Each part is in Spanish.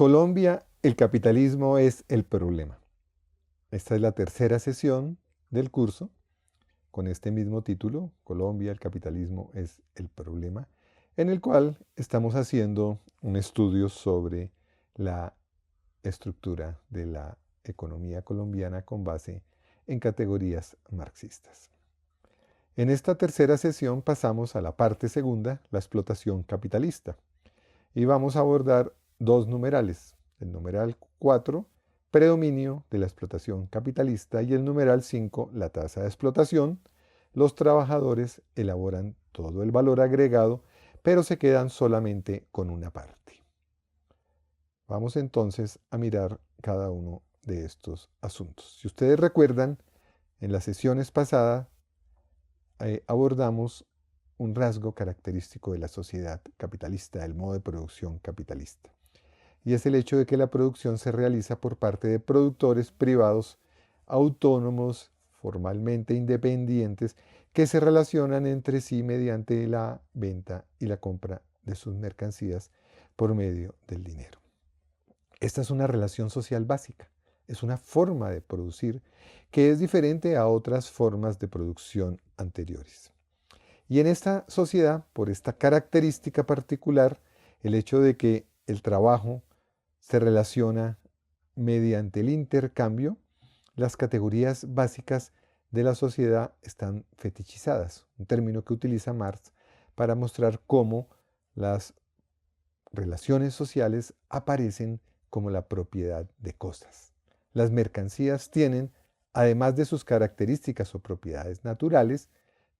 Colombia, el capitalismo es el problema. Esta es la tercera sesión del curso con este mismo título, Colombia, el capitalismo es el problema, en el cual estamos haciendo un estudio sobre la estructura de la economía colombiana con base en categorías marxistas. En esta tercera sesión pasamos a la parte segunda, la explotación capitalista, y vamos a abordar dos numerales, el numeral 4, predominio de la explotación capitalista, y el numeral 5, la tasa de explotación. Los trabajadores elaboran todo el valor agregado, pero se quedan solamente con una parte. Vamos entonces a mirar cada uno de estos asuntos. Si ustedes recuerdan, en las sesiones pasadas abordamos un rasgo característico de la sociedad capitalista, del modo de producción capitalista. Y es el hecho de que la producción se realiza por parte de productores privados autónomos, formalmente independientes, que se relacionan entre sí mediante la venta y la compra de sus mercancías por medio del dinero. Esta es una relación social básica, es una forma de producir que es diferente a otras formas de producción anteriores. Y en esta sociedad, por esta característica particular, el hecho de que el trabajo se relaciona mediante el intercambio, las categorías básicas de la sociedad están fetichizadas, un término que utiliza Marx para mostrar cómo las relaciones sociales aparecen como la propiedad de cosas. Las mercancías tienen, además de sus características o propiedades naturales,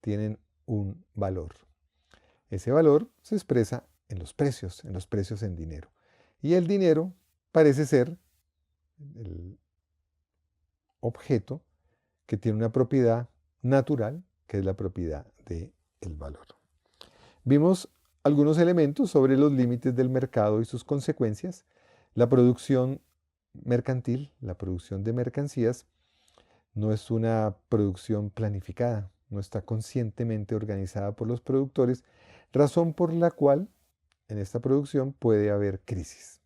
tienen un valor. Ese valor se expresa en los precios en dinero. Y el dinero parece ser el objeto que tiene una propiedad natural, que es la propiedad del valor. Vimos algunos elementos sobre los límites del mercado y sus consecuencias. La producción mercantil, la producción de mercancías, no es una producción planificada, no está conscientemente organizada por los productores, razón por la cual en esta producción puede haber crisis.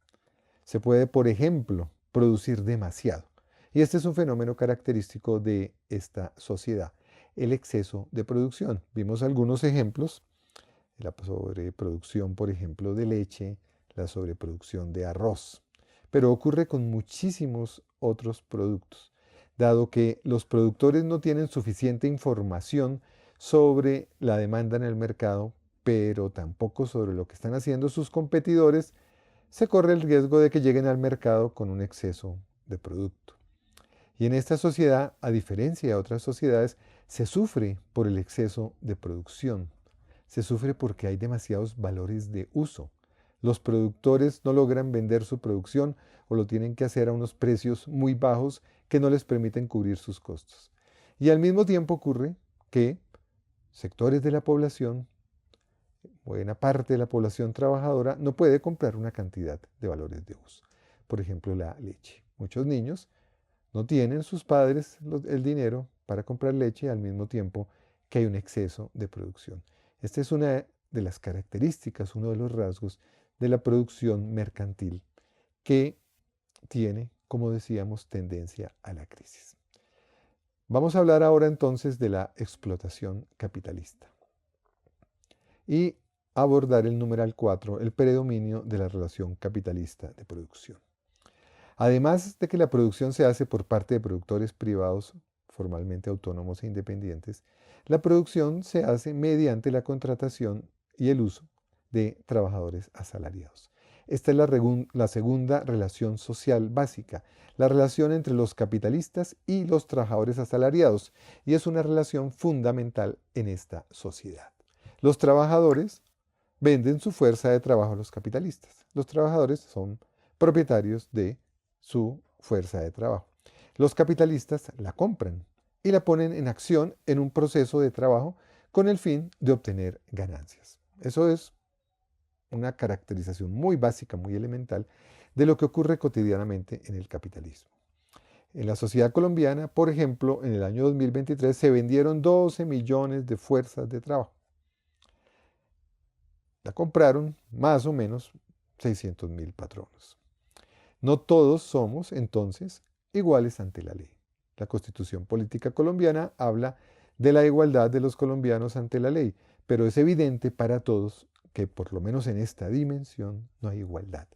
Se puede, por ejemplo, producir demasiado. Y este es un fenómeno característico de esta sociedad, el exceso de producción. Vimos algunos ejemplos, la sobreproducción, por ejemplo, de leche, la sobreproducción de arroz. Pero ocurre con muchísimos otros productos, dado que los productores no tienen suficiente información sobre la demanda en el mercado, pero tampoco sobre lo que están haciendo sus competidores, se corre el riesgo de que lleguen al mercado con un exceso de producto. Y en esta sociedad, a diferencia de otras sociedades, se sufre por el exceso de producción. Se sufre porque hay demasiados valores de uso. Los productores no logran vender su producción o lo tienen que hacer a unos precios muy bajos que no les permiten cubrir sus costos. Y al mismo tiempo ocurre que sectores de la población, buena parte de la población trabajadora, no puede comprar una cantidad de valores de uso. Por ejemplo, la leche. Muchos niños no tienen sus padres el dinero para comprar leche al mismo tiempo que hay un exceso de producción. Esta es una de las características, uno de los rasgos de la producción mercantil que tiene, como decíamos, tendencia a la crisis. Vamos a hablar ahora entonces de la explotación capitalista y abordar el numeral 4, el predominio de la relación capitalista de producción. Además de que la producción se hace por parte de productores privados formalmente autónomos e independientes, la producción se hace mediante la contratación y el uso de trabajadores asalariados. Esta es la segunda relación social básica, la relación entre los capitalistas y los trabajadores asalariados, y es una relación fundamental en esta sociedad. Los trabajadores venden su fuerza de trabajo a los capitalistas. Los trabajadores son propietarios de su fuerza de trabajo. Los capitalistas la compran y la ponen en acción en un proceso de trabajo con el fin de obtener ganancias. Eso es una caracterización muy básica, muy elemental de lo que ocurre cotidianamente en el capitalismo. En la sociedad colombiana, por ejemplo, en el año 2023 se vendieron 12 millones de fuerzas de trabajo. La compraron más o menos 600.000 patronos. No todos somos, entonces, iguales ante la ley. La Constitución Política Colombiana habla de la igualdad de los colombianos ante la ley, pero es evidente para todos que por lo menos en esta dimensión no hay igualdad.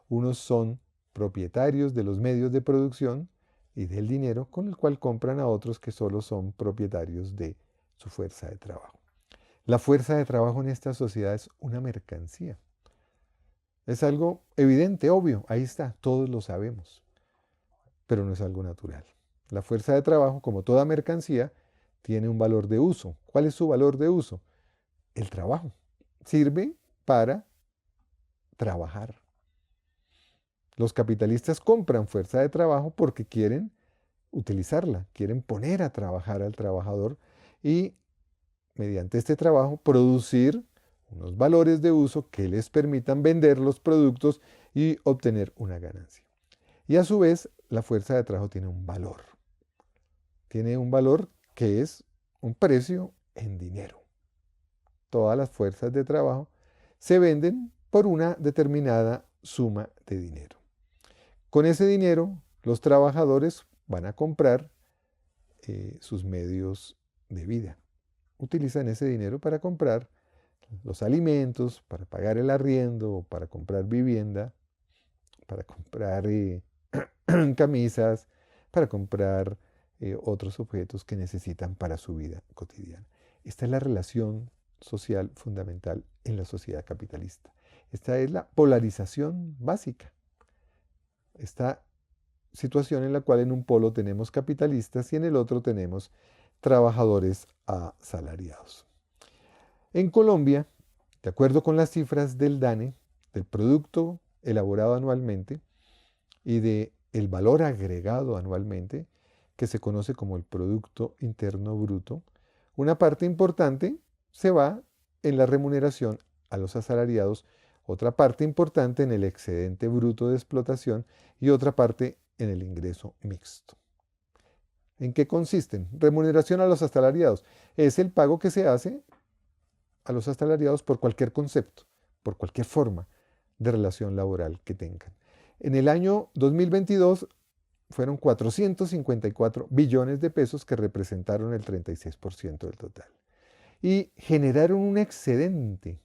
Unos son propietarios de los medios de producción y del dinero con el cual compran a otros que solo son propietarios de su fuerza de trabajo. La fuerza de trabajo en esta sociedad es una mercancía. Es algo evidente, obvio, ahí está, todos lo sabemos, pero no es algo natural. La fuerza de trabajo, como toda mercancía, tiene un valor de uso. ¿Cuál es su valor de uso? El trabajo. Sirve para trabajar. Los capitalistas compran fuerza de trabajo porque quieren utilizarla, quieren poner a trabajar al trabajador y mediante este trabajo producir unos valores de uso que les permitan vender los productos y obtener una ganancia. Y a su vez, la fuerza de trabajo tiene un valor. Tiene un valor que es un precio en dinero. Todas las fuerzas de trabajo se venden por una determinada suma de dinero. Con ese dinero, los trabajadores van a comprar sus medios de vida. Utilizan ese dinero para comprar los alimentos, para pagar el arriendo, para comprar vivienda, para comprar camisas, para comprar otros objetos que necesitan para su vida cotidiana. Esta es la relación social fundamental en la sociedad capitalista. Esta es la polarización básica. Esta situación en la cual en un polo tenemos capitalistas y en el otro tenemos trabajadores asalariados. En Colombia, de acuerdo con las cifras del DANE, del producto elaborado anualmente y del valor agregado anualmente, que se conoce como el Producto Interno Bruto, una parte importante se va en la remuneración a los asalariados, otra parte importante en el excedente bruto de explotación y otra parte en el ingreso mixto. ¿En qué consisten? Remuneración a los asalariados. Es el pago que se hace a los asalariados por cualquier concepto, por cualquier forma de relación laboral que tengan. En el año 2022 fueron 454 billones de pesos que representaron el 36% del total. Y generaron un excedente,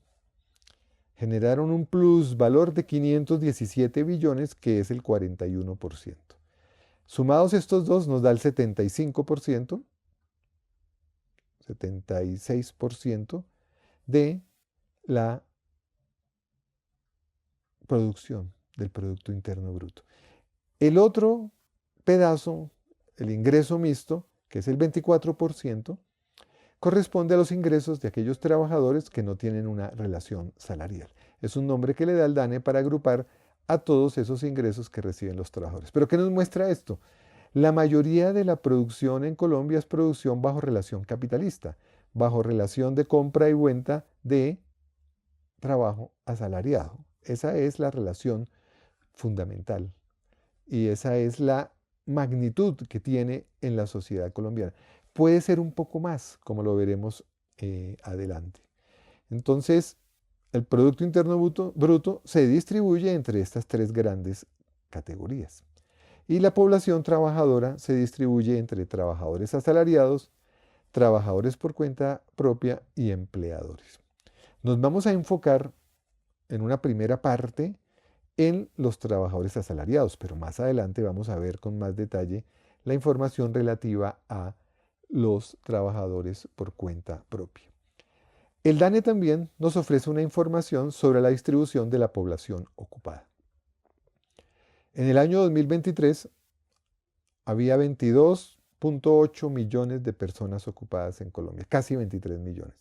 generaron un plusvalor de 517 billones, que es el 41%. Sumados estos dos nos da el 75%, 76% de la producción del Producto Interno Bruto. El otro pedazo, el ingreso mixto, que es el 24%, corresponde a los ingresos de aquellos trabajadores que no tienen una relación salarial. Es un nombre que le da el DANE para agrupar a todos esos ingresos que reciben los trabajadores. ¿Pero qué nos muestra esto? La mayoría de la producción en Colombia es producción bajo relación capitalista, bajo relación de compra y venta de trabajo asalariado. Esa es la relación fundamental y esa es la magnitud que tiene en la sociedad colombiana. Puede ser un poco más, como lo veremos adelante. Entonces, el Producto Interno Bruto se distribuye entre estas tres grandes categorías. Y la población trabajadora se distribuye entre trabajadores asalariados, trabajadores por cuenta propia y empleadores. Nos vamos a enfocar en una primera parte en los trabajadores asalariados, pero más adelante vamos a ver con más detalle la información relativa a los trabajadores por cuenta propia. El DANE también nos ofrece una información sobre la distribución de la población ocupada. En el año 2023 había 22.8 millones de personas ocupadas en Colombia, casi 23 millones.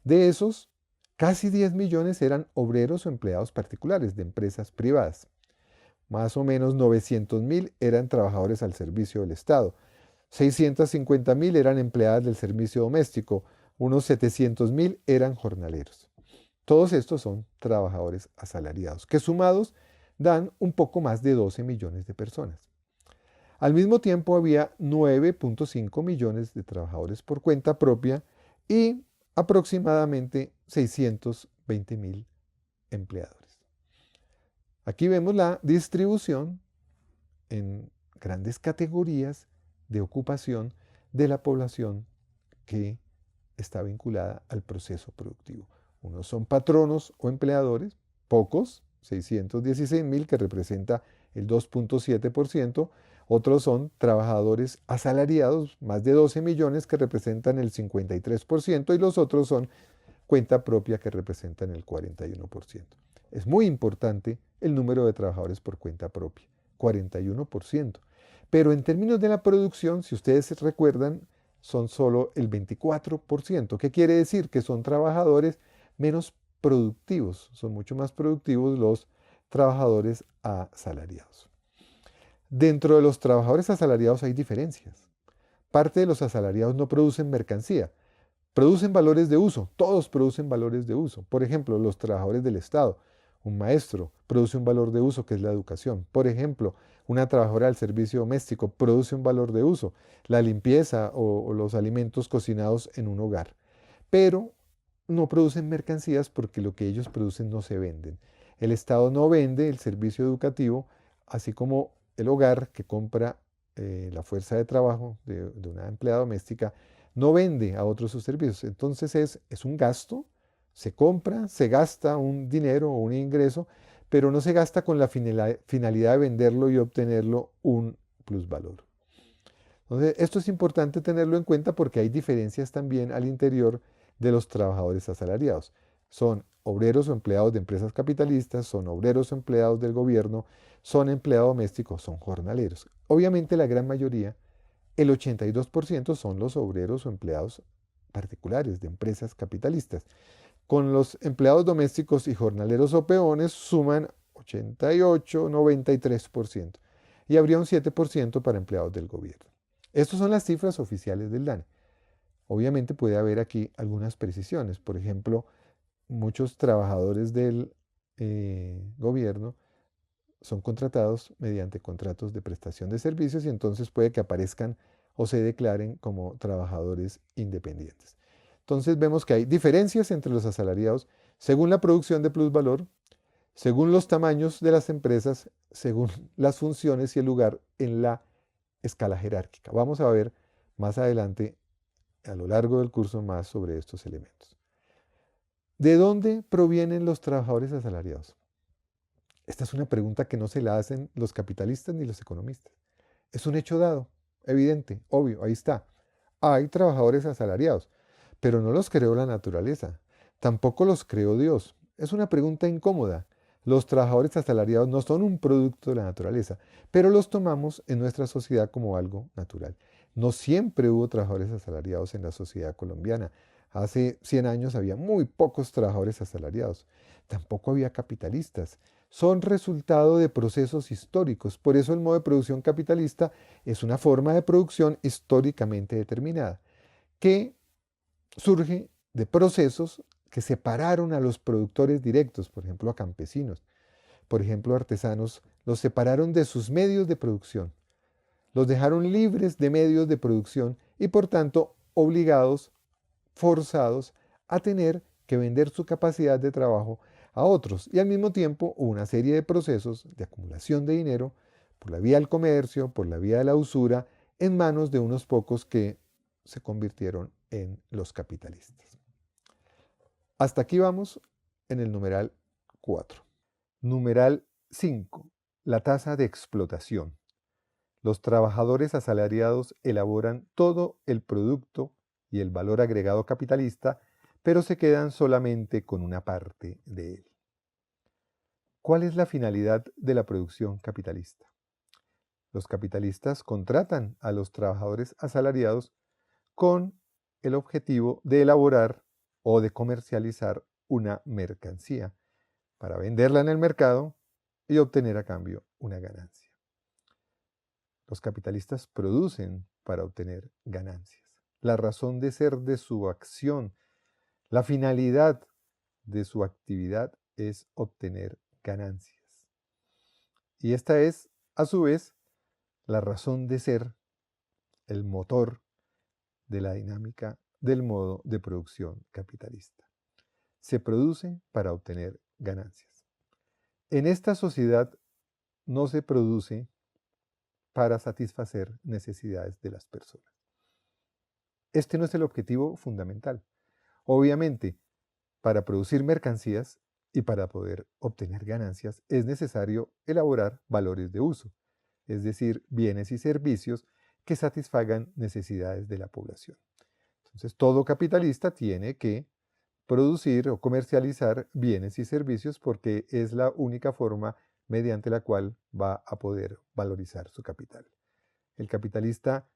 De esos, casi 10 millones eran obreros o empleados particulares de empresas privadas. Más o menos 900.000 eran trabajadores al servicio del Estado. 650.000 eran empleadas del servicio doméstico. Unos 700.000 eran jornaleros. Todos estos son trabajadores asalariados, que sumados dan un poco más de 12 millones de personas. Al mismo tiempo había 9.5 millones de trabajadores por cuenta propia y aproximadamente 620.000 empleadores. Aquí vemos la distribución en grandes categorías de ocupación de la población que está vinculada al proceso productivo. Unos son patronos o empleadores, pocos, 616.000, que representa el 2.7%. Otros son trabajadores asalariados, más de 12 millones, que representan el 53%, y los otros son cuenta propia, que representan el 41%. Es muy importante el número de trabajadores por cuenta propia, 41%. Pero en términos de la producción, si ustedes recuerdan, son solo el 24%. ¿Qué quiere decir? Que son trabajadores menos productivos, son mucho más productivos los trabajadores asalariados. Dentro de los trabajadores asalariados hay diferencias. Parte de los asalariados no producen mercancía, producen valores de uso, todos producen valores de uso. Por ejemplo, los trabajadores del Estado, un maestro produce un valor de uso que es la educación. Por ejemplo, una trabajadora del servicio doméstico produce un valor de uso, la limpieza o los alimentos cocinados en un hogar. Pero no producen mercancías porque lo que ellos producen no se venden. El Estado no vende el servicio educativo, así como el hogar que compra la fuerza de trabajo de una empleada doméstica no vende a otros sus servicios. Entonces es un gasto, se compra, se gasta un dinero o un ingreso, pero no se gasta con la finalidad de venderlo y obtenerlo un plusvalor. Entonces, esto es importante tenerlo en cuenta porque hay diferencias también al interior de los trabajadores asalariados. Son obreros o empleados de empresas capitalistas, son obreros o empleados del gobierno, son empleados domésticos, son jornaleros. Obviamente la gran mayoría, el 82%, son los obreros o empleados particulares de empresas capitalistas. Con los empleados domésticos y jornaleros o peones suman 88, 93%. Y habría un 7% para empleados del gobierno. Estas son las cifras oficiales del DANE. Obviamente puede haber aquí algunas precisiones. Por ejemplo, muchos trabajadores del gobierno son contratados mediante contratos de prestación de servicios y entonces puede que aparezcan o se declaren como trabajadores independientes. Entonces vemos que hay diferencias entre los asalariados según la producción de plusvalor, según los tamaños de las empresas, según las funciones y el lugar en la escala jerárquica. Vamos a ver más adelante, a lo largo del curso, más sobre estos elementos. ¿De dónde provienen los trabajadores asalariados? Esta es una pregunta que no se la hacen los capitalistas ni los economistas. Es un hecho dado, evidente, obvio, ahí está. Hay trabajadores asalariados, pero no los creó la naturaleza, tampoco los creó Dios. Es una pregunta incómoda. Los trabajadores asalariados no son un producto de la naturaleza, pero los tomamos en nuestra sociedad como algo natural. No siempre hubo trabajadores asalariados en la sociedad colombiana. Hace 100 años había muy pocos trabajadores asalariados. Tampoco había capitalistas. Son resultado de procesos históricos. Por eso el modo de producción capitalista es una forma de producción históricamente determinada, que surge de procesos que separaron a los productores directos, por ejemplo a campesinos, por ejemplo artesanos, los separaron de sus medios de producción, los dejaron libres de medios de producción y por tanto obligados, forzados a tener que vender su capacidad de trabajo a otros. Y al mismo tiempo hubo una serie de procesos de acumulación de dinero por la vía del comercio, por la vía de la usura, en manos de unos pocos que se convirtieron en los capitalistas. Hasta aquí vamos en el numeral 4. Numeral 5. La tasa de explotación. Los trabajadores asalariados elaboran todo el producto y el valor agregado capitalista, pero se quedan solamente con una parte de él. ¿Cuál es la finalidad de la producción capitalista? Los capitalistas contratan a los trabajadores asalariados con el objetivo de elaborar o de comercializar una mercancía para venderla en el mercado y obtener a cambio una ganancia. Los capitalistas producen para obtener ganancias. La razón de ser de su acción, la finalidad de su actividad es obtener ganancias. Y esta es, a su vez, la razón de ser, el motor de la dinámica del modo de producción capitalista. Se produce para obtener ganancias. En esta sociedad no se produce para satisfacer necesidades de las personas. Este no es el objetivo fundamental. Obviamente, para producir mercancías y para poder obtener ganancias es necesario elaborar valores de uso, es decir, bienes y servicios que satisfagan necesidades de la población. Entonces, todo capitalista tiene que producir o comercializar bienes y servicios porque es la única forma mediante la cual va a poder valorizar su capital. El capitalista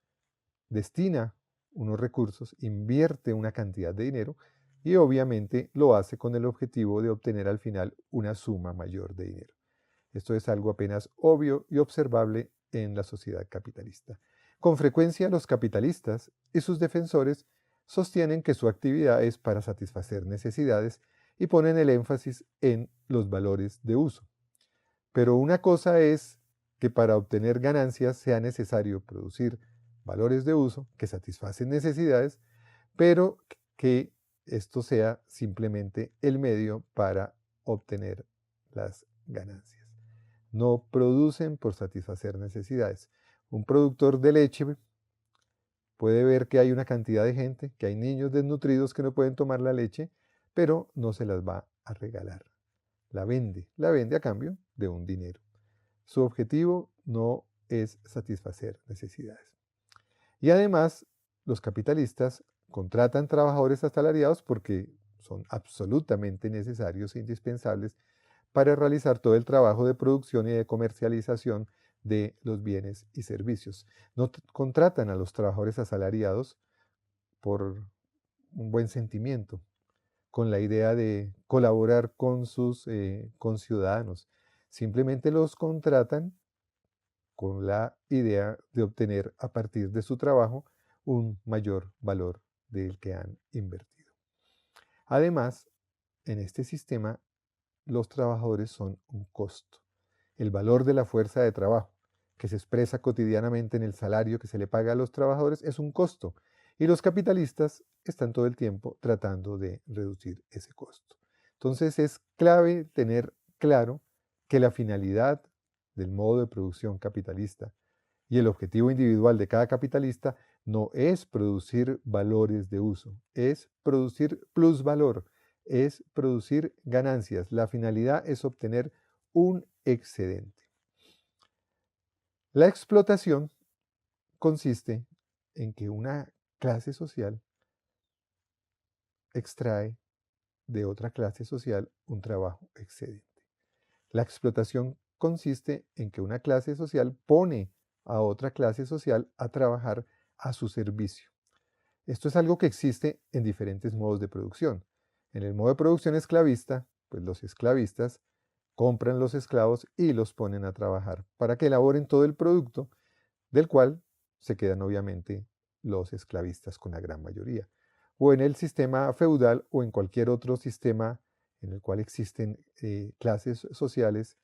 destina unos recursos, invierte una cantidad de dinero y obviamente lo hace con el objetivo de obtener al final una suma mayor de dinero. Esto es algo apenas obvio y observable en la sociedad capitalista. Con frecuencia los capitalistas y sus defensores sostienen que su actividad es para satisfacer necesidades y ponen el énfasis en los valores de uso. Pero una cosa es que para obtener ganancias sea necesario producir valores de uso que satisfacen necesidades, pero que esto sea simplemente el medio para obtener las ganancias. No producen por satisfacer necesidades. Un productor de leche puede ver que hay una cantidad de gente, que hay niños desnutridos que no pueden tomar la leche, pero no se las va a regalar. La vende a cambio de un dinero. Su objetivo no es satisfacer necesidades. Y además, los capitalistas contratan trabajadores asalariados porque son absolutamente necesarios e indispensables para realizar todo el trabajo de producción y de comercialización de los bienes y servicios. No contratan a los trabajadores asalariados por un buen sentimiento, con la idea de colaborar con sus conciudadanos. Simplemente los contratan con la idea de obtener a partir de su trabajo un mayor valor del que han invertido. Además, en este sistema, los trabajadores son un costo. El valor de la fuerza de trabajo, que se expresa cotidianamente en el salario que se le paga a los trabajadores, es un costo. Y los capitalistas están todo el tiempo tratando de reducir ese costo. Entonces es clave tener claro que la finalidad del modo de producción capitalista y el objetivo individual de cada capitalista no es producir valores de uso, es producir plusvalor, es producir ganancias. La finalidad es obtener un excedente. La explotación consiste en que una clase social extrae de otra clase social un trabajo excedente. La explotación consiste en que una clase social pone a otra clase social a trabajar a su servicio. Esto es algo que existe en diferentes modos de producción. En el modo de producción esclavista, pues los esclavistas compran los esclavos y los ponen a trabajar para que elaboren todo el producto, del cual se quedan obviamente los esclavistas con la gran mayoría. O en el sistema feudal o en cualquier otro sistema en el cual existen clases sociales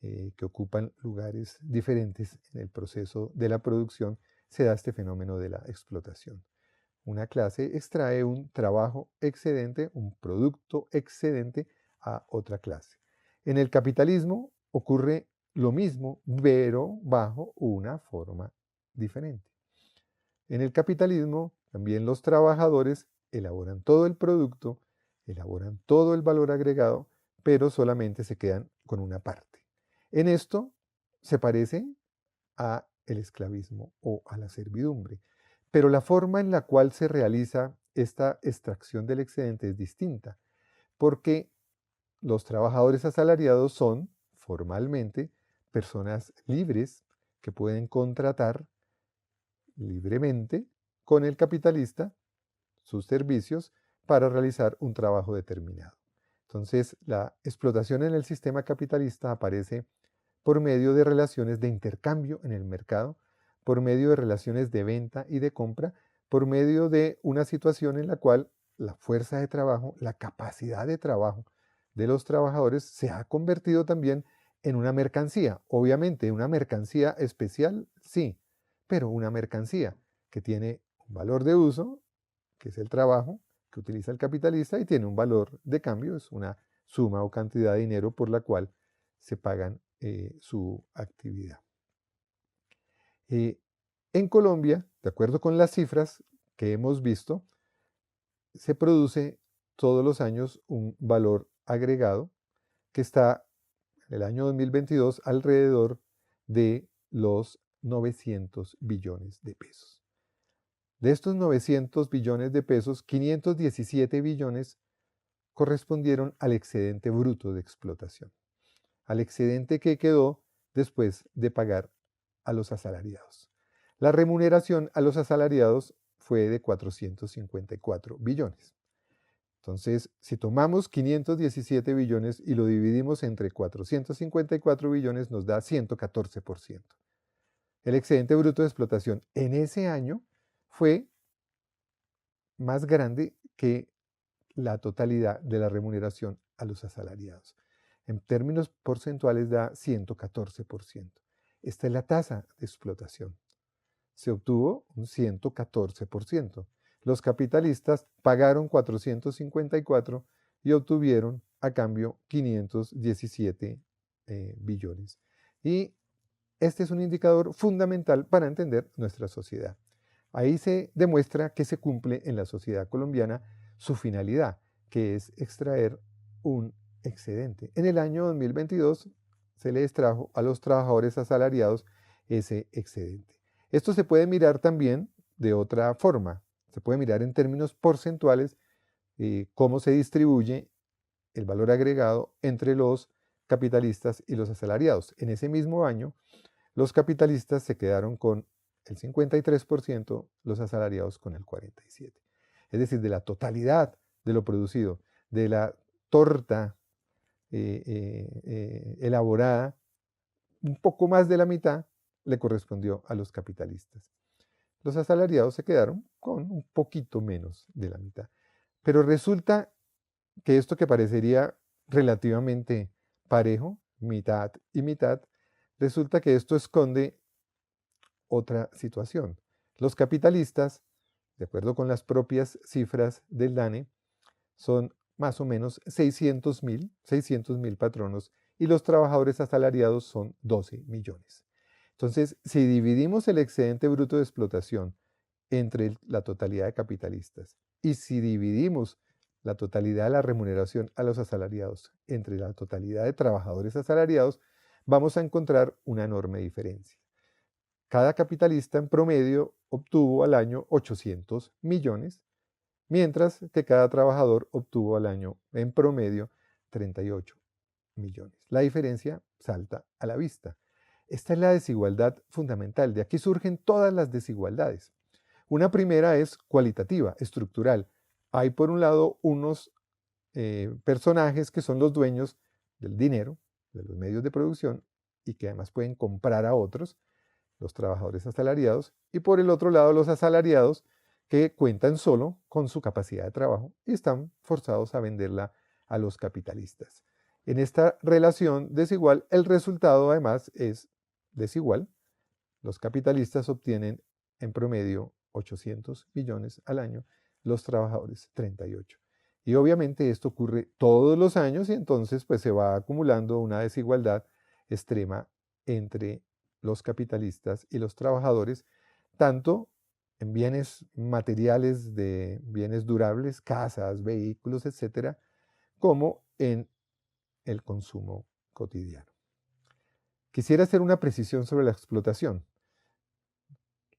que ocupan lugares diferentes en el proceso de la producción, se da este fenómeno de la explotación. Una clase extrae un trabajo excedente, un producto excedente a otra clase. En el capitalismo ocurre lo mismo, pero bajo una forma diferente. En el capitalismo también los trabajadores elaboran todo el producto, elaboran todo el valor agregado, pero solamente se quedan con una parte. En esto se parece a el esclavismo o a la servidumbre, pero la forma en la cual se realiza esta extracción del excedente es distinta, porque los trabajadores asalariados son formalmente personas libres que pueden contratar libremente con el capitalista sus servicios para realizar un trabajo determinado. Entonces, la explotación en el sistema capitalista aparece por medio de relaciones de intercambio en el mercado, por medio de relaciones de venta y de compra, por medio de una situación en la cual la fuerza de trabajo, la capacidad de trabajo de los trabajadores se ha convertido también en una mercancía. Obviamente, una mercancía especial, sí, pero una mercancía que tiene un valor de uso, que es el trabajo que utiliza el capitalista, y tiene un valor de cambio, es una suma o cantidad de dinero por la cual se pagan su actividad. Eh, en Colombia, de acuerdo con las cifras que hemos visto, se produce todos los años un valor agregado que está en el año 2022 alrededor de los 900 billones de pesos. De estos 900 billones de pesos, 517 billones correspondieron al excedente bruto de explotación, al excedente que quedó después de pagar a los asalariados. La remuneración a los asalariados fue de 454 billones. Entonces, si tomamos 517 billones y lo dividimos entre 454 billones, nos da 114%. El excedente bruto de explotación en ese año fue más grande que la totalidad de la remuneración a los asalariados. En términos porcentuales da 114%. Esta es la tasa de explotación. Se obtuvo un 114%. Los capitalistas pagaron 454 y obtuvieron a cambio 517 billones. Y este es un indicador fundamental para entender nuestra sociedad. Ahí se demuestra que se cumple en la sociedad colombiana su finalidad, que es extraer un excedente. En el año 2022 se le extrajo a los trabajadores asalariados ese excedente. Esto se puede mirar también de otra forma. Se puede mirar en términos porcentuales cómo se distribuye el valor agregado entre los capitalistas y los asalariados. En ese mismo año, los capitalistas se quedaron con el 53%, los asalariados con el 47%. Es decir, de la totalidad de lo producido, de la torta elaborada, un poco más de la mitad le correspondió a los capitalistas. Los asalariados se quedaron con un poquito menos de la mitad. Pero resulta que esto que parecería relativamente parejo, mitad y mitad, resulta que esto esconde otra situación. Los capitalistas, de acuerdo con las propias cifras del DANE, son más o menos 600.000 patronos y los trabajadores asalariados son 12 millones. Entonces, si dividimos el excedente bruto de explotación entre la totalidad de capitalistas y si dividimos la totalidad de la remuneración a los asalariados entre la totalidad de trabajadores asalariados, vamos a encontrar una enorme diferencia. Cada capitalista en promedio obtuvo al año 800 millones, mientras que cada trabajador obtuvo al año en promedio 38 millones. La diferencia salta a la vista. Esta es la desigualdad fundamental. De aquí surgen todas las desigualdades. Una primera es cualitativa, estructural. Hay por un lado unos personajes que son los dueños del dinero, de los medios de producción, y que además pueden comprar a otros, los trabajadores asalariados, y por el otro lado los asalariados que cuentan solo con su capacidad de trabajo y están forzados a venderla a los capitalistas. En esta relación desigual, el resultado además es desigual. Los capitalistas obtienen en promedio 800 millones al año, los trabajadores 38. Y obviamente esto ocurre todos los años y entonces pues se va acumulando una desigualdad extrema entre los capitalistas y los trabajadores, tanto en bienes materiales de bienes durables, casas, vehículos, etcétera, como en el consumo cotidiano. Quisiera hacer una precisión sobre la explotación.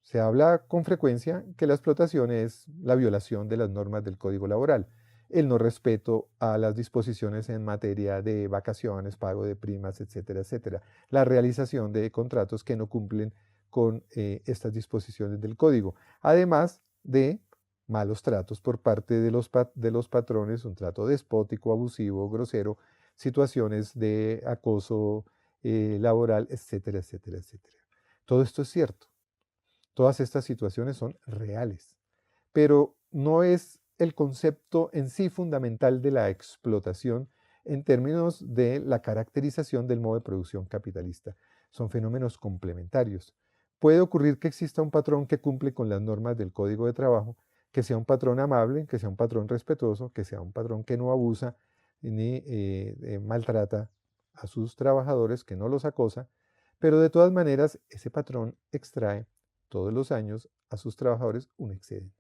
Se habla con frecuencia que la explotación es la violación de las normas del Código Laboral, el no respeto a las disposiciones en materia de vacaciones, pago de primas, etcétera, etcétera, la realización de contratos que no cumplen con estas disposiciones del Código, además de malos tratos por parte de los patrones, un trato despótico, abusivo, grosero, situaciones de acoso laboral, etcétera, etcétera, etcétera. Todo esto es cierto. Todas estas situaciones son reales, pero no es el concepto en sí fundamental de la explotación en términos de la caracterización del modo de producción capitalista. Son fenómenos complementarios. Puede ocurrir que exista un patrón que cumple con las normas del Código de Trabajo, que sea un patrón amable, que sea un patrón respetuoso, que sea un patrón que no abusa ni maltrata a sus trabajadores, que no los acosa, pero de todas maneras ese patrón extrae todos los años a sus trabajadores un excedente.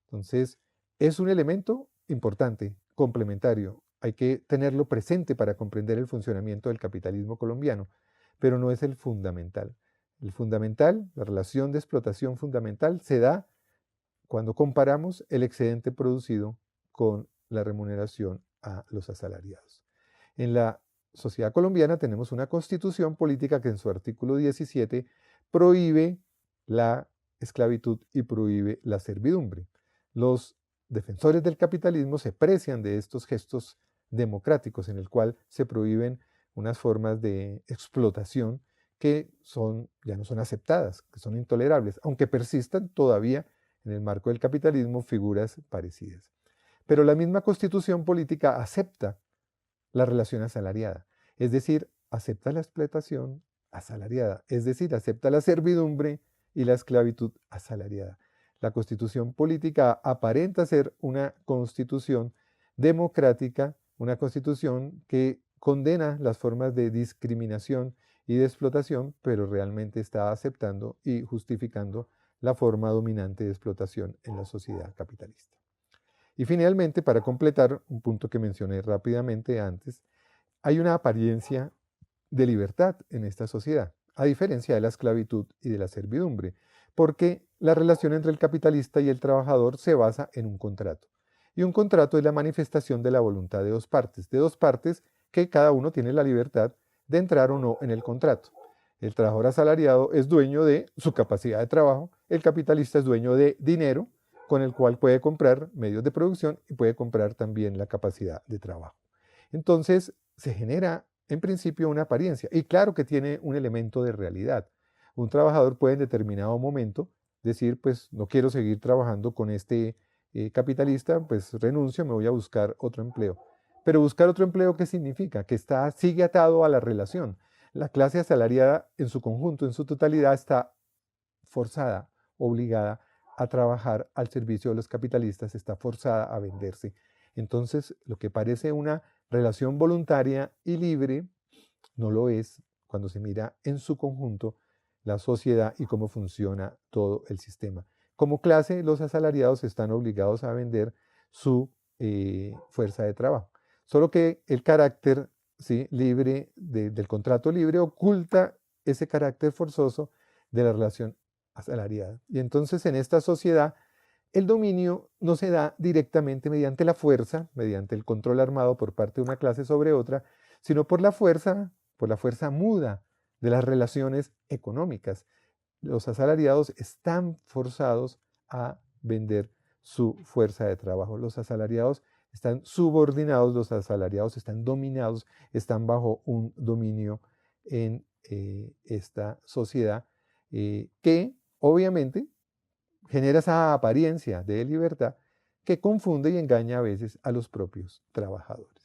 Entonces, es un elemento importante, complementario. Hay que tenerlo presente para comprender el funcionamiento del capitalismo colombiano, pero no es el fundamental. El fundamental, la relación de explotación fundamental, se da cuando comparamos el excedente producido con la remuneración a los asalariados. En la sociedad colombiana tenemos una constitución política que en su artículo 17 prohíbe la esclavitud y prohíbe la servidumbre. Los defensores del capitalismo se precian de estos gestos democráticos en el cual se prohíben unas formas de explotación que ya no son aceptadas, que son intolerables, aunque persistan todavía en el marco del capitalismo figuras parecidas. Pero la misma constitución política acepta la relación asalariada, es decir, acepta la explotación asalariada, es decir, acepta la servidumbre y la esclavitud asalariada. La constitución política aparenta ser una constitución democrática, una constitución que condena las formas de discriminación y de explotación, pero realmente está aceptando y justificando la forma dominante de explotación en la sociedad capitalista. Y finalmente, para completar un punto que mencioné rápidamente antes, hay una apariencia de libertad en esta sociedad, a diferencia de la esclavitud y de la servidumbre, porque la relación entre el capitalista y el trabajador se basa en un contrato. Y un contrato es la manifestación de la voluntad de dos partes que cada uno tiene la libertad de entrar o no en el contrato. El trabajador asalariado es dueño de su capacidad de trabajo, el capitalista es dueño de dinero con el cual puede comprar medios de producción y puede comprar también la capacidad de trabajo. Entonces se genera en principio una apariencia y claro que tiene un elemento de realidad. Un trabajador puede en determinado momento decir, pues no quiero seguir trabajando con este capitalista, pues renuncio, me voy a buscar otro empleo. Pero buscar otro empleo, ¿qué significa? Que sigue atado a la relación. La clase asalariada en su conjunto, en su totalidad, está forzada, obligada a trabajar al servicio de los capitalistas, está forzada a venderse. Entonces, lo que parece una relación voluntaria y libre, no lo es cuando se mira en su conjunto la sociedad y cómo funciona todo el sistema. Como clase, los asalariados están obligados a vender su fuerza de trabajo. Solo que el carácter libre del contrato libre oculta ese carácter forzoso de la relación asalariada. Y entonces en esta sociedad el dominio no se da directamente mediante la fuerza, mediante el control armado por parte de una clase sobre otra, sino por la fuerza muda de las relaciones económicas. Los asalariados están forzados a vender su fuerza de trabajo. Los asalariados están subordinados, los asalariados están dominados, están bajo un dominio en esta sociedad que obviamente genera esa apariencia de libertad que confunde y engaña a veces a los propios trabajadores.